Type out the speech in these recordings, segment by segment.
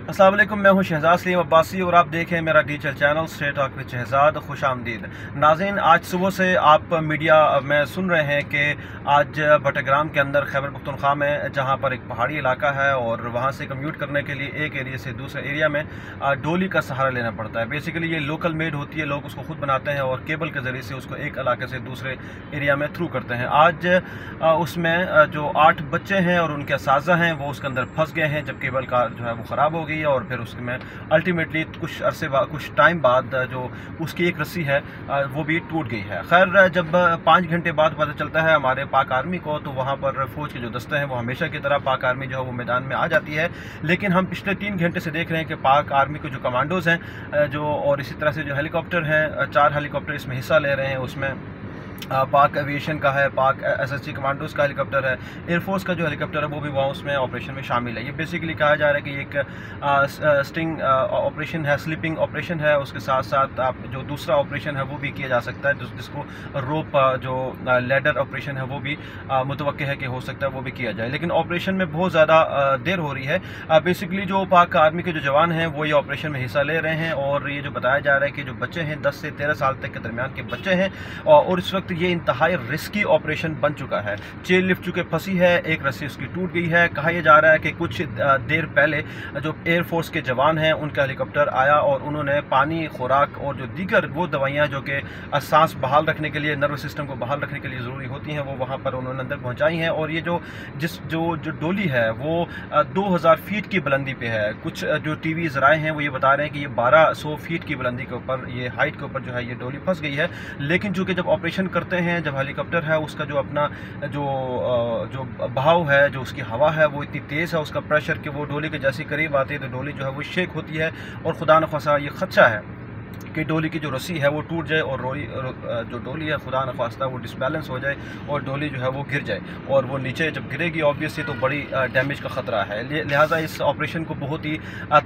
अस्सलाम वालेकुम, मैं हूं शहजाद सलीम अब्बासी और आप देखें मेरा digital channel straight talk with Shahzad. खुश आमदीद नाज़रीन। आज सुबह से आप मीडिया में सुन रहे हैं कि आज बटग्राम के अंदर खैबर पख्तूनख्वा में, जहां पर एक पहाड़ी इलाका है और वहां से कम्यूट करने के लिए एक एरिया से दूसरे एरिया में डोली का सहारा लेना पड़ता है। बेसिकली ये लोकल मेड होती है, लोग उसको खुद बनाते हैं और केबल के ज़रिए से उसको एक इलाके से दूसरे एरिया में थ्रू करते हैं। आज उसमें जो 8 बच्चे हैं और उनके असाज़ा हैं वो उसके अंदर फंस गए हैं जब केबल कार जो है वो ख़राब हो गई है और फिर उसमें अल्टीमेटली कुछ अरसे बाद, कुछ टाइम बाद जो उसकी एक रस्सी है वो भी टूट गई है। खैर, जब 5 घंटे बाद पता चलता है हमारे पाक आर्मी को, तो वहाँ पर फ़ौज के जो दस्ते हैं वो हमेशा की तरह पाक आर्मी जो है वो मैदान में आ जाती है। लेकिन हम पिछले 3 घंटे से देख रहे हैं कि पाक आर्मी के जो कमांडोज़ हैं जो, और इसी तरह से जो हेलीकॉप्टर हैं, 4 हेलीकॉप्टर इसमें हिस्सा ले रहे हैं। उसमें पाक एविएशन का है, पाक एसएसजी कमांडोज़ का हेलीकॉप्टर है, एयरफोर्स का जो हेलीकॉप्टर है वो भी वहाँ उसमें ऑपरेशन में शामिल है। ये बेसिकली कहा जा रहा है कि एक स्टिंग ऑपरेशन है, स्लीपिंग ऑपरेशन है। उसके साथ साथ आप जो दूसरा ऑपरेशन है वो भी किया जा सकता है, जिसको रोप जो लैडर ऑपरेशन है वो भी मुतवक्के है कि हो सकता है वो भी किया जाए। लेकिन ऑपरेशन में बहुत ज़्यादा देर हो रही है। बेसिकली जो पाक आर्मी के जो जवान हैं वो ये ऑपरेशन में हिस्सा ले रहे हैं और ये जो बताया जा रहा है कि जो बच्चे हैं 10 से 13 साल तक के दरमियान के बच्चे हैं और इस वक्त ये इंतहाई रिस्की ऑपरेशन बन चुका है। चेन लिफ्ट चुके फंसी है, एक रस्सी उसकी टूट गई है। कहा यह जा रहा है कि कुछ देर पहले जो एयरफोर्स के जवान हैं उनका हेलीकॉप्टर आया और उन्होंने पानी, खुराक और जो दीगर वो दवाइयाँ जो कि सांस बहाल रखने के लिए, नर्वस सिस्टम को बहाल रखने के लिए ज़रूरी होती हैं, वो वहाँ पर उन्होंने अंदर पहुँचाई हैं। और ये जो डोली है वो 2000 फीट की बुलंदी पे है। कुछ जो टीवी ज़राए हैं वो ये बता रहे हैं कि ये 1200 फीट की बुलंदी के ऊपर, ये हाइट के ऊपर जो है ये डोली फंस गई है। लेकिन चूँकि जब ऑपरेशन करते हैं, जब हेलीकॉप्टर है उसका जो अपना जो बहाव है, जो उसकी हवा है वो इतनी तेज़ है, उसका प्रेशर कि वो डोली के जैसे करीब आती है तो डोली जो है वो शेक होती है और खुदा न खास्ता ये खदशा है कि डोली की जो रस्सी है वो टूट जाए और जो डोली है खुदा न खास्ता वो डिसबैलेंस हो जाए और डोली जो है वो गिर जाए और वो नीचे जब गिरेगी ऑब्वियसली तो बड़ी डैमेज का ख़तरा है। लिहाजा इस ऑपरेशन को बहुत ही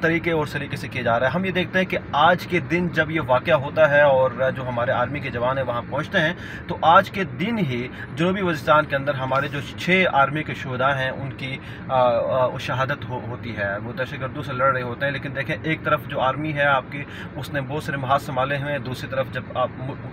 तरीके और सलीके से किया जा रहा है। हम ये देखते हैं कि आज के दिन जब ये वाक़या होता है और जो हमारे आर्मी के जवान हैं वहाँ पहुँचते हैं, तो आज के दिन ही जनूबी वज़ीरिस्तान के अंदर हमारे जो 6 आर्मी के शुहदा हैं उनकी शहादत होती है। वो दहशतगर्दों से लड़ रहे होते हैं। लेकिन देखें, एक तरफ जो आर्मी है आपकी, उसने बहुत सारे हाथ संभाले हुए हैं, दूसरी तरफ जब आप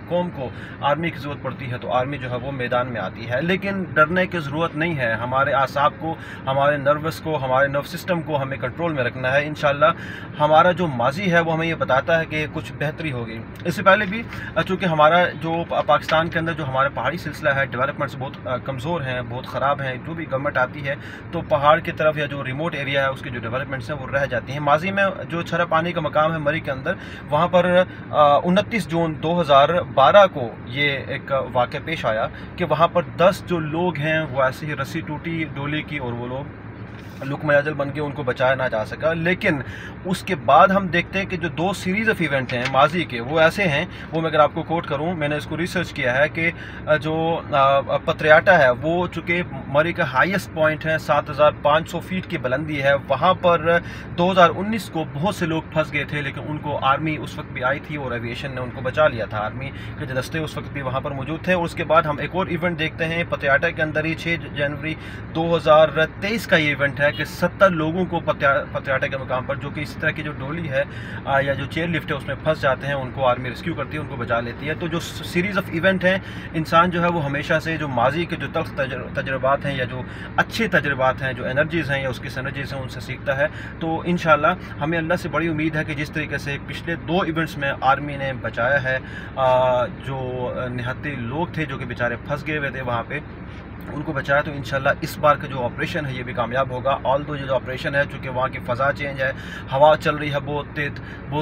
कौम को आर्मी की ज़रूरत पड़ती है तो आर्मी जो है वो मैदान में आती है। लेकिन डरने की ज़रूरत नहीं है। हमारे आसाब को, हमारे नर्वस को, हमारे नर्व सिस्टम को हमें कंट्रोल में रखना है। इंशाल्लाह हमारा जो माजी है वो हमें ये बताता है कि कुछ बेहतरी होगी। इससे पहले भी चूँकि हमारा जो पाकिस्तान के अंदर जो हमारा पहाड़ी सिलसिला है, डेवलपमेंट्स बहुत कमज़ोर हैं, बहुत ख़राब हैं। जो भी गवर्नमेंट आती है तो पहाड़ की तरफ या जो रिमोट एरिया है उसके जो डेवलपमेंट्स हैं वो रह जाती हैं। माजी में जो छरा पानी का मकाम है मरी के अंदर, वहाँ पर 29 जून 2012 को ये एक वाक़या पेश आया कि वहाँ पर 10 जो लोग हैं वो ऐसे ही रस्सी टूटी डोली की और वो लोग लुकमा अजल बन के उनको बचाया ना जा सका। लेकिन उसके बाद हम देखते हैं कि जो 2 सीरीज़ ऑफ इवेंट हैं माजी के वो ऐसे हैं, वो मैं अगर आपको कोट करूं, मैंने इसको रिसर्च किया है कि जो पत्रियाटा है वो चूँकि मरी का हाईएस्ट पॉइंट है, 7500 फीट की बुलंदी है। वहाँ पर 2019 को बहुत से लोग फंस गए थे, लेकिन उनको आर्मी उस वक्त भी आई थी और एविएशन ने उनको बचा लिया था। आर्मी के दस्ते उस वक्त भी वहाँ पर मौजूद थे। और उसके बाद हम एक और इवेंट देखते हैं पत्रियाटा के अंदर ही 6 जनवरी 2023 का ये इवेंट है कि 70 लोगों को पत्रियाटा के मुकाम पर, जो कि इसी तरह की जो डोली है या जो चेयर लिफ्ट है उसमें फंस जाते हैं, उनको आर्मी रेस्क्यू करती है, उनको बचा लेती है। तो जो सीरीज़ ऑफ इवेंट हैं, इंसान जो है वो हमेशा से जो माजी के जो तल्ख तजर्बात हैं या जो अच्छे तजर्बात हैं, जो एनर्जीज़ हैं या उसकी एनर्जीज़ हैं, उनसे सीखता है। तो इंशाल्लाह हमें अल्लाह से बड़ी उम्मीद है कि जिस तरीके से पिछले 2 इवेंट्स में आर्मी ने बचाया है, जो निहत्ते लोग थे जो कि बेचारे फंस गए हुए थे वहाँ पे, उनको बचाया, तो इंशाल्लाह इस बार का जो ऑपरेशन है ये भी कामयाब होगा। ऑल दो ये जो ऑपरेशन है, चूँकि वहाँ की फ़ज़ा चेंज है, हवा चल रही है बहुत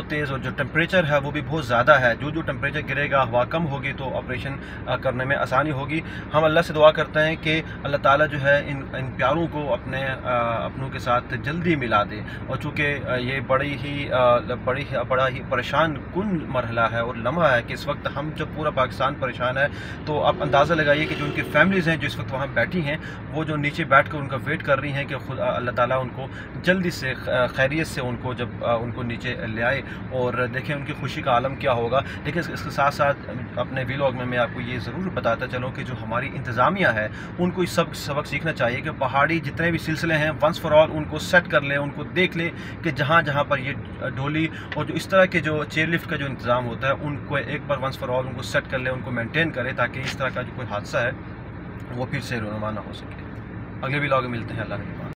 तेज़ और जो टेम्परेचर है वो भी बहुत ज़्यादा है। जो टेम्परेचर गिरेगा, हवा कम होगी तो ऑपरेशन करने में आसानी होगी। हम अल्लाह से दुआ करते हैं कि अल्लाह ताला जो है इन प्यारों को अपनों के साथ जल्दी मिला दे। और चूँकि ये बड़ा ही परेशान कुन मरहला है और लम्हा है कि इस वक्त हम जब पूरा पाकिस्तान परेशान है, तो आप अंदाज़ा लगाइए कि जो उनकी फैमिलीज़ हैं जो इस वक्त वहाँ बैठी हैं, वो जो नीचे बैठ कर उनका वेट कर रही हैं कि खुद अल्लाह ताला उनको जल्दी से खैरियत से उनको जब उनको नीचे ले आए, और देखें उनकी खुशी का आलम क्या होगा। देखिए इसके साथ साथ अपने वीलॉग में मैं आपको ये ज़रूर बताता चलूँ कि जो हमारी इंतज़ामिया है उनको इस सबक सीखना चाहिए कि पहाड़ी जितने भी सिलसिले हैं वंस फॉर ऑल उनको सेट कर लें, उनको देख लें कि जहाँ जहाँ पर ये डोली और जो इस तरह के जो चेयर लिफ्ट का जो इंतज़ाम होता है उनको एक बार वंस फॉर ऑल उनको सेट कर लें, उनको मेंटेन करें, ताकि इस तरह का जो कोई हादसा है वो फिर से रूनुमा ना हो सके। अगले वीलॉग में मिलते हैं। अल्लाह ने